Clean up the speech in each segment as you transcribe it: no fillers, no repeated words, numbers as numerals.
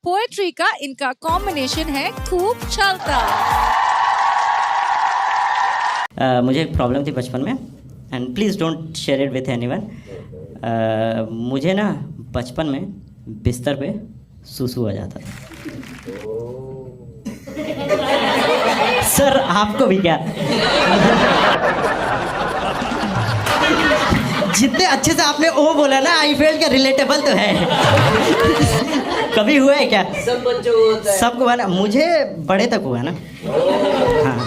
Poetry का इनका combination है खूब चलता। मुझे एक प्रॉब्लम थी बचपन में, and please don't share it with anyone. मुझे ना बचपन में बिस्तर पे सुसु आ जाता था। सर आपको भी क्या? जितने अच्छे से आपने ओ बोला ना, आई फेल्ट का रिलेटेबल तो है। कभी हुआ है क्या? सब बच्चों को होता है। सबको हुआ ना, मुझे बड़े तक हुआ ना। हाँ,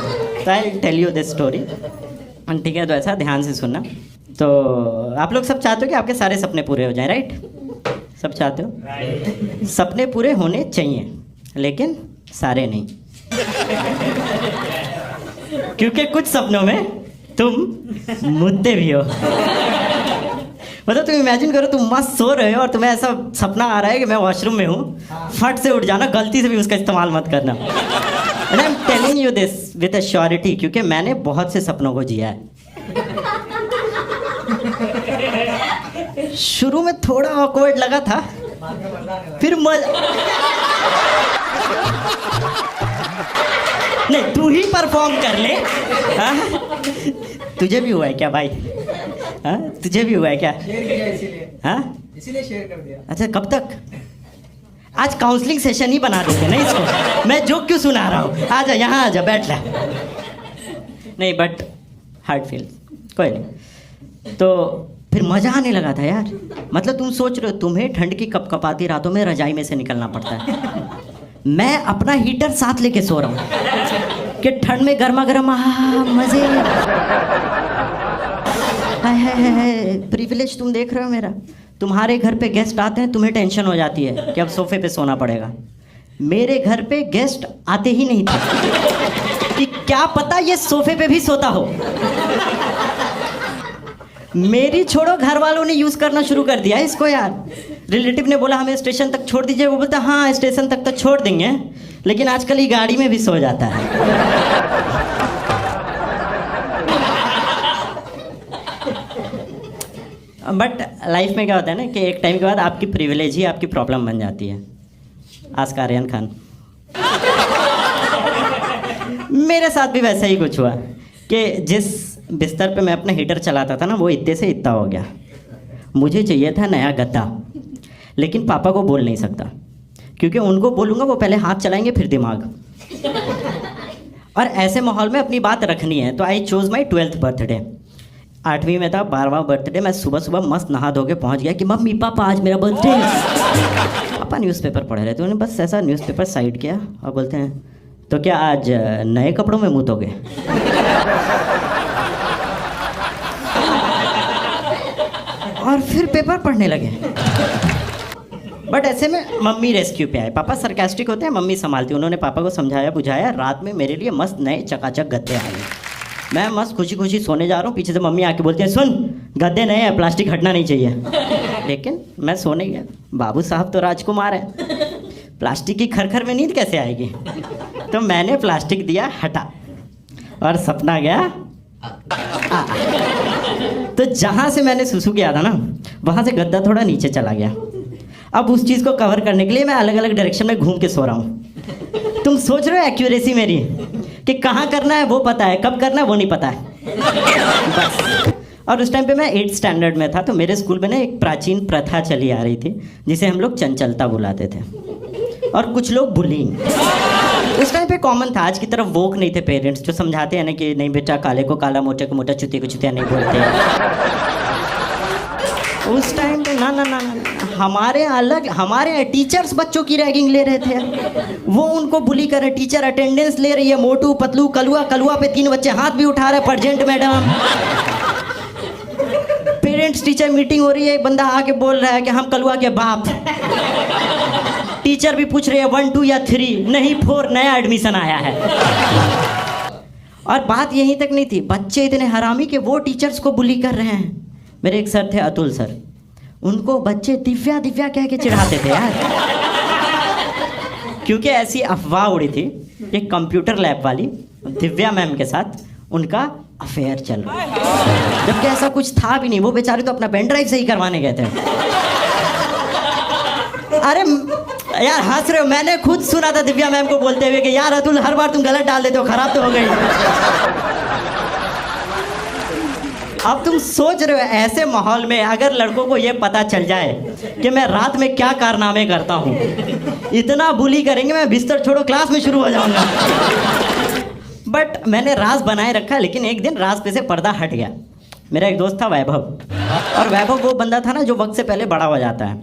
तो I tell you this story. ठीक है, तो ऐसा ध्यान से सुनना। तो आप लोग सब चाहते हो कि आपके सारे सपने पूरे हो जाएं, राइट? सब चाहते हो? सपने पूरे होने चाहिए, लेकिन सारे नहीं। क्योंकि कुछ सपनों में तुम मुद्दे भी हो। मतलब तुम इमेजिन करो, तुम मस्त सो रहे हो और तुम्हें ऐसा सपना आ रहा है कि मैं वॉशरूम में हूँ, फट से उठ जाना, गलती से भी उसका इस्तेमाल मत करना। And I am telling you this with surety, क्योंकि मैंने बहुत से सपनों को जिया है। शुरू में थोड़ा ऑकवर्ड लगा था, फिर नहीं, तू ही परफॉर्म कर ले। हाँ? तुझे भी हुआ है क्या भाई? हाँ, तुझे भी हुआ है क्या? शेयर किया इसीलिए। हाँ, इसीलिए शेयर कर दिया। अच्छा, कब तक? आज काउंसलिंग सेशन ही बना देते ना इसको। मैं जोक क्यों सुना रहा हूँ? आजा यहाँ, आजा, बैठ ले। नहीं, बट हार्ट फील, कोई नहीं। तो फिर मजा आने लगा था यार। मतलब तुम सोच रहे हो, तुम्हें ठंड की कपकपाती रातों में रजाई में से निकलना पड़ता है, मैं अपना हीटर साथ लेके सो रहा हूँ कि ठंड में गर्मा गर्म मजे। प्रिविलेज तुम देख रहे हो मेरा। तुम्हारे घर पे गेस्ट आते हैं, तुम्हें टेंशन हो जाती है कि अब सोफे पे सोना पड़ेगा। मेरे घर पे गेस्ट आते ही नहीं थे कि क्या पता ये सोफे पे भी सोता हो। मेरी छोड़ो, घर वालों ने यूज करना शुरू कर दिया इसको यार। रिलेटिव ने बोला हमें स्टेशन तक छोड़ दीजिए, वो बोलता हाँ स्टेशन तक तो छोड़ देंगे, लेकिन आजकल ये गाड़ी में भी सो जाता है। बट लाइफ में क्या होता है ना कि एक टाइम के बाद आपकी प्रिविलेज ही आपकी प्रॉब्लम बन जाती है। आस्क आर्यन खान। मेरे साथ भी वैसा ही कुछ हुआ कि जिस बिस्तर पे मैं अपना हीटर चलाता था ना, वो इतने से इतना हो गया। मुझे चाहिए था नया गद्दा, लेकिन पापा को बोल नहीं सकता, क्योंकि उनको बोलूँगा वो पहले हाथ चलाएंगे फिर दिमाग। और ऐसे माहौल में अपनी बात रखनी है, तो I chose my 12th birthday. 8वीं में था, 12वां बर्थडे। मैं सुबह सुबह मस्त नहा धो के पहुँच गया कि मम्मी पापा आज मेरा बर्थडे है। पापा न्यूज़पेपर पढ़ रहे थे, उन्होंने बस ऐसा न्यूज़पेपर साइड किया और बोलते हैं तो क्या आज नए कपड़ों में मुतोगे? और फिर पेपर पढ़ने लगे। बट ऐसे में मम्मी रेस्क्यू पे आए। पापा सरकास्टिक होते हैं, मम्मी संभालती। उन्होंने पापा को समझाया बुझाया, रात में मेरे लिए मस्त नए चकाचक गद्दे आए। मैं मस्त खुशी खुशी सोने जा रहा हूँ, पीछे से मम्मी आके बोलती है सुन गद्दे नए हैं, प्लास्टिक हटना नहीं चाहिए। लेकिन मैं सोने गया, बाबू साहब तो राजकुमार है, प्लास्टिक की खरखर में नींद कैसे आएगी? तो मैंने प्लास्टिक दिया, हटा, और सपना गया। तो जहाँ से मैंने सुसु किया था ना, वहाँ से गद्दा थोड़ा नीचे चला गया। अब उस चीज़ को कवर करने के लिए मैं अलग अलग डायरेक्शन में घूम के सो रहा हूँ। तुम सोच रहे हो एक्यूरेसी मेरी कि कहाँ करना है वो पता है, कब करना है वो नहीं पता है बस। और उस टाइम पे मैं 8th स्टैंडर्ड में था, तो मेरे स्कूल में ना एक प्राचीन प्रथा चली आ रही थी जिसे हम लोग चंचलता बुलाते थे, और कुछ लोग बुलिंग। उस टाइम पे कॉमन था, आज की तरफ वोक नहीं थे पेरेंट्स जो समझाते हैं ना कि नहीं बेटा काले को काला, मोटे को मोटा, चुतिया को चुतिया नहीं बोलते। उस टाइम पे ना ना ना ना हमारे अलग, हमारे टीचर्स बच्चों की रैगिंग ले रहे थे, वो उनको बुली कर रहे। टीचर अटेंडेंस ले रही है, मोटू पतलू कलुआ, कलुआ पे 3 बच्चे हाथ भी उठा रहे, present madam. Parents teacher meeting हो रही है, एक बंदा आके बोल रहा है कि हम कलुआ के बाप। टीचर भी पूछ रहे हैं 1 2 या 3, नहीं 4, नया एडमिशन आया है। और बात यहीं तक नहीं थी, बच्चे इतने हरामी कि वो टीचर्स को बुली कर रहे हैं। मेरे एक सर थे अतुल सर, उनको बच्चे दिव्या दिव्या कह के चिढ़ाते थे यार। क्योंकि ऐसी अफवाह उड़ी थी कि कंप्यूटर लैब वाली दिव्या मैम के साथ उनका अफेयर चल रहा है, जबकि ऐसा कुछ था भी नहीं। वो बेचारे तो अपना पेन ड्राइव से ही करवाने गए थे। अरे यार हंस रहे हो, मैंने खुद सुना था दिव्या मैम को बोलते हुए कि यार अतुल हर बार तुम गलत डाल देते हो, खराब तो हो गई। अब तुम सोच रहे हो ऐसे माहौल में अगर लड़कों को ये पता चल जाए कि मैं रात में क्या कारनामे करता हूँ, इतना बुली करेंगे मैं बिस्तर छोड़ो क्लास में शुरू हो जाऊंगा। बट मैंने राज बनाए रखा, लेकिन एक दिन राज पे से पर्दा हट गया। मेरा एक दोस्त था वैभव, और वैभव वो बंदा था ना जो वक्त से पहले बड़ा हो जाता है,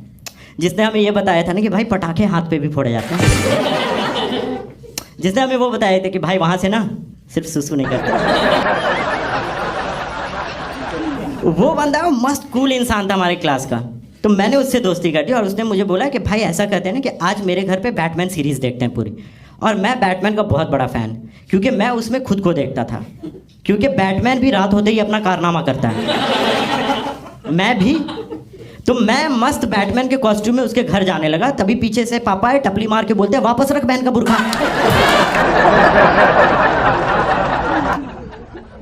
जिसने हमें ये बताया था ना कि भाई पटाखे हाथ पे भी फोड़े जाते हैं, जिसने हमें वो बताया था कि भाई वहाँ से ना सिर्फ सुसु नहीं करते। वो बंदा मस्त कूल इंसान था हमारे क्लास का। तो मैंने उससे दोस्ती कर दी और उसने मुझे बोला कि भाई ऐसा करते हैं ना कि आज मेरे घर पे बैटमैन सीरीज़ देखते हैं पूरी। और मैं बैटमैन का बहुत बड़ा फ़ैन, क्योंकि मैं उसमें खुद को देखता था, क्योंकि बैटमैन भी रात होते ही अपना कारनामा करता है, मैं भी। तो मैं मस्त बैटमैन के कॉस्ट्यूम में उसके घर जाने लगा, तभी पीछे से पापा है टपली मार के बोलते हैं वापस रख बहन का बुर्खा।